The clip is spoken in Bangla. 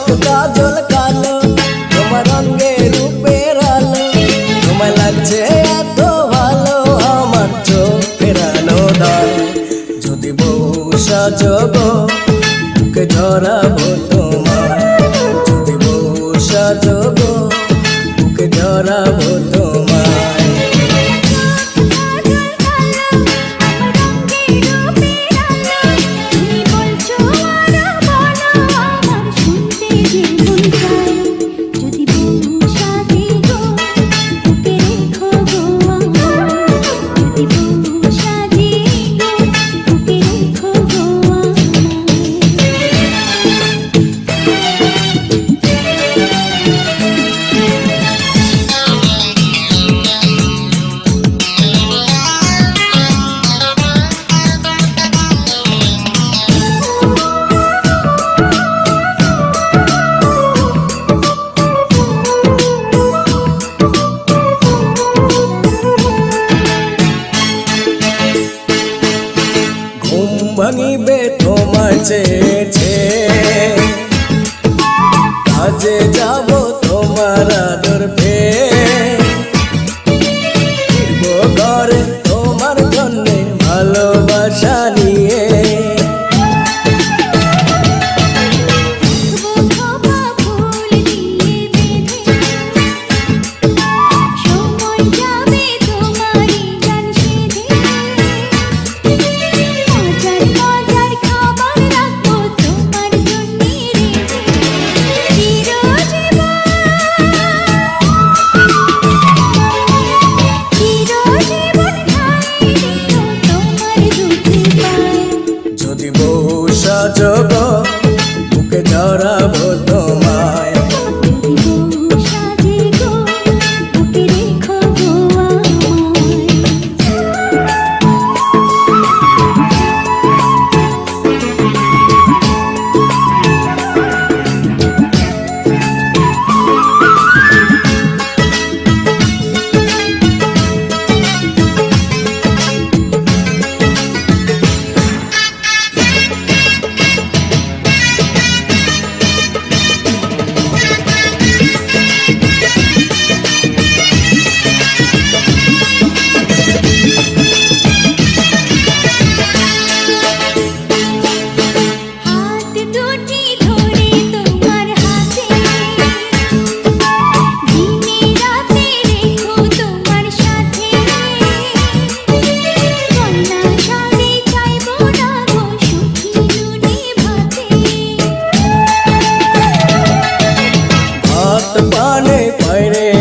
চোখ কাজল কালো, তোমার অঙ্গে রূপের আলো, তোমায় লাগছে এত ভালো আমার চোখের আলো দাও। যদি বউ সাজো গো বুকে জড়াবো তোমায়, যদি বউ সাজো গো বুকে জড়াবো তোমায়। ভাঙিবে তোমার চেয়েছে, কাজে যাব তোমার আদর পেয়ে, ফিরবো ঘরে তোমার জন্যে ভালোবাসা নিয়ে। যদি বউ সাজো গো বুকে জড়াবো তোমায়, পানে পায়রে